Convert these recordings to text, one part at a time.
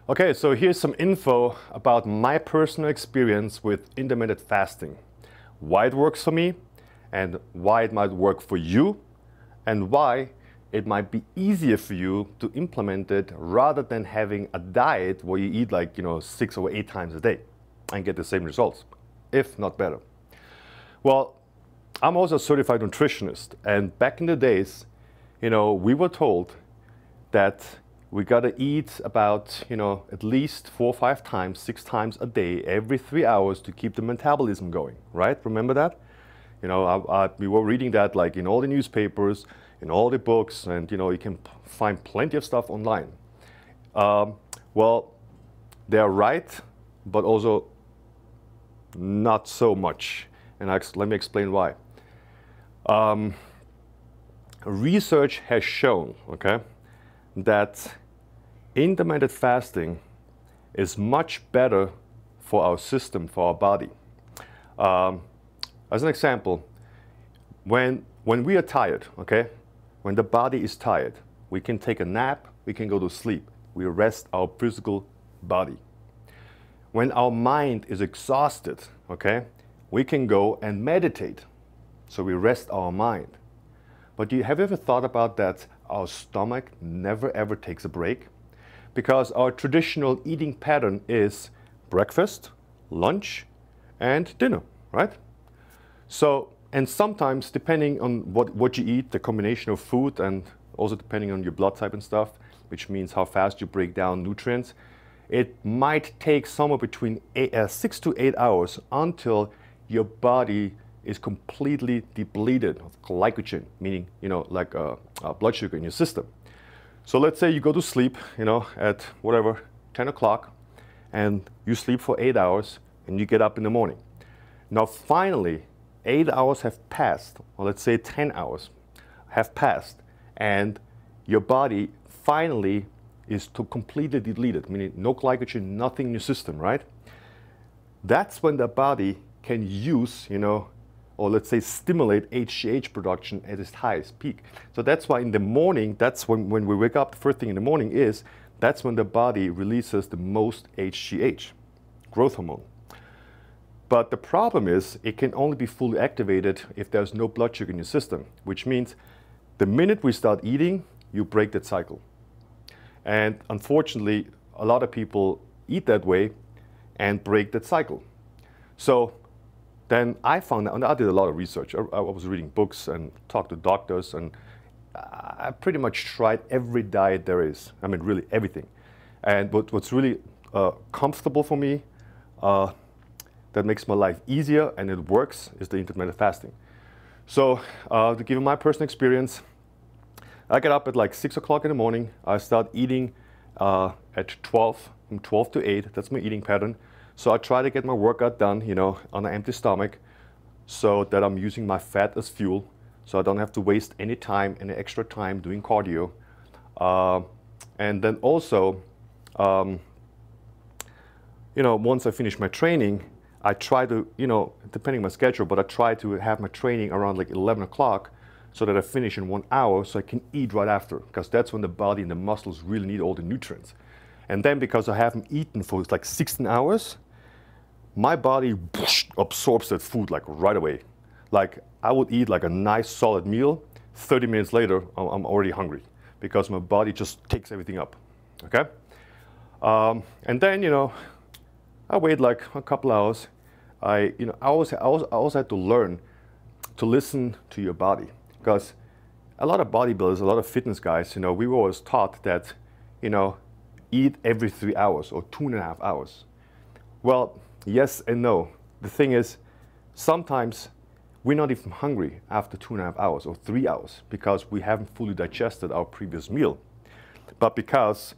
Okay, so here's some info about my personal experience with intermittent fasting. Why it works for me, and why it might work for you, and why it might be easier for you to implement it rather than having a diet where you eat like, 6 or 8 times a day and get the same results, if not better. Well, I'm also a certified nutritionist, and back in the days, we were told that we gotta eat about, at least 4 or 5 times, 6 times a day, every 3 hours to keep the metabolism going, right? Remember that? We were reading that like in all the newspapers, in all the books, and you can find plenty of stuff online. Well, they're right, but also not so much. And let me explain why. Research has shown, okay, that intermittent fasting is much better for our system, for our body. As an example, when we are tired, okay, when the body is tired, we can take a nap, we can go to sleep. We rest our physical body. When our mind is exhausted, okay, we can go and meditate. So we rest our mind. But have you ever thought about that our stomach never ever takes a break? Because our traditional eating pattern is breakfast, lunch, and dinner, right? So, and sometimes depending on what you eat, the combination of food, and also depending on your blood type and stuff, which means how fast you break down nutrients, it might take somewhere between 6 to 8 hours until your body is completely depleted of glycogen, meaning, like blood sugar in your system. So let's say you go to sleep, at whatever, 10 o'clock, and you sleep for 8 hours, and you get up in the morning. Now finally, 8 hours have passed, or let's say 10 hours have passed, and your body finally is completely depleted, meaning no glycogen, nothing in your system, right? That's when the body can use, or let's say stimulate HGH production at its highest peak. So that's why in the morning, that's when we wake up, the first thing in the morning that's when the body releases the most HGH, growth hormone. But the problem is it can only be fully activated if there's no blood sugar in your system, which means the minute we start eating, you break that cycle. And unfortunately, a lot of people eat that way and break that cycle. So then I found out, and I did a lot of research. I was reading books and talked to doctors, and I pretty much tried every diet there is. I mean, really everything. And what's really comfortable for me, that makes my life easier and it works, is the intermittent fasting. So to give you my personal experience, I get up at like 6 o'clock in the morning. I start eating at 12, from 12 to 8. That's my eating pattern. So I try to get my workout done, on an empty stomach, so that I'm using my fat as fuel, so I don't have to waste any time, any extra time doing cardio. And then also, once I finish my training, I try to, depending on my schedule, but I try to have my training around like 11 o'clock so that I finish in 1 hour so I can eat right after, because that's when the body and the muscles really need all the nutrients. And then because I haven't eaten for like 16 hours, my body absorbs that food like right away. Like I would eat like a nice solid meal, 30 minutes later, I'm already hungry because my body just takes everything up, okay? And then, I wait like a couple hours. I always had to learn to listen to your body, because a lot of bodybuilders, a lot of fitness guys, we were always taught that, eat every 3 hours or 2.5 hours. Well, yes and no. The thing is, sometimes we're not even hungry after 2.5 hours or 3 hours because we haven't fully digested our previous meal. But because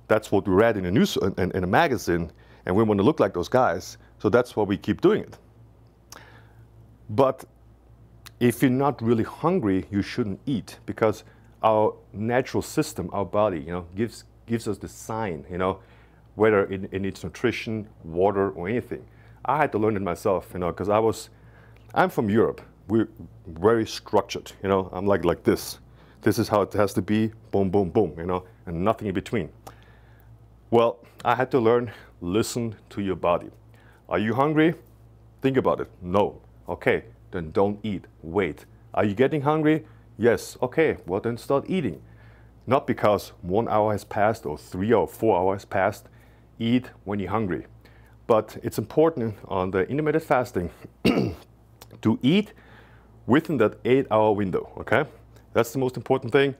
that's what we read in the news, in a magazine, and we want to look like those guys, so that's why we keep doing it. But if you're not really hungry, you shouldn't eat, because our natural system, our body, gives us the sign, whether it needs nutrition, water, or anything. I had to learn it myself, because I'm from Europe. We're very structured, I'm like this. This is how it has to be, boom, boom, boom, and nothing in between. Well, I had to learn, listen to your body. Are you hungry? Think about it. No. Okay, then don't eat. Wait. Are you getting hungry? Yes. Okay, well then start eating. Not because 1 hour has passed or 3 or 4 hours passed. Eat when you're hungry. But it's important on the intermittent fasting to eat within that 8-hour window, okay? That's the most important thing.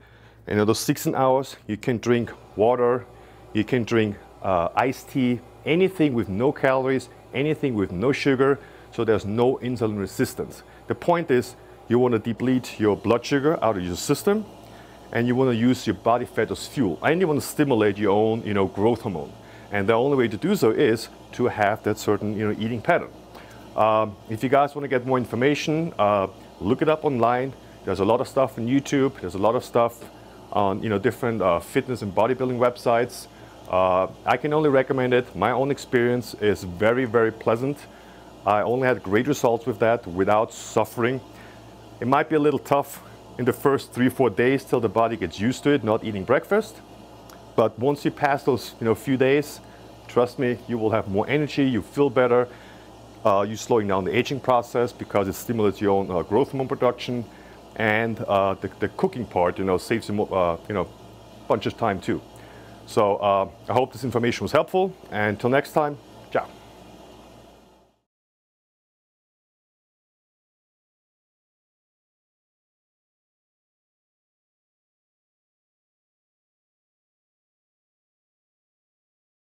And in those 16 hours, you can drink water, you can drink iced tea, anything with no calories, anything with no sugar, so there's no insulin resistance. The point is, you want to deplete your blood sugar out of your system, and you want to use your body fat as fuel, and you want to stimulate your own, growth hormone. And the only way to do so is to have that certain, eating pattern. If you guys want to get more information, look it up online. There's a lot of stuff on YouTube. There's a lot of stuff on, different fitness and bodybuilding websites. I can only recommend it. My own experience is very, very pleasant. I only had great results with that without suffering. It might be a little tough in the first 3-4 days till the body gets used to it, not eating breakfast. But once you pass those few days, trust me, you will have more energy, you feel better, you're slowing down the aging process because it stimulates your own growth hormone production, and the cooking part, saves you bunch of time too. So I hope this information was helpful, and until next time,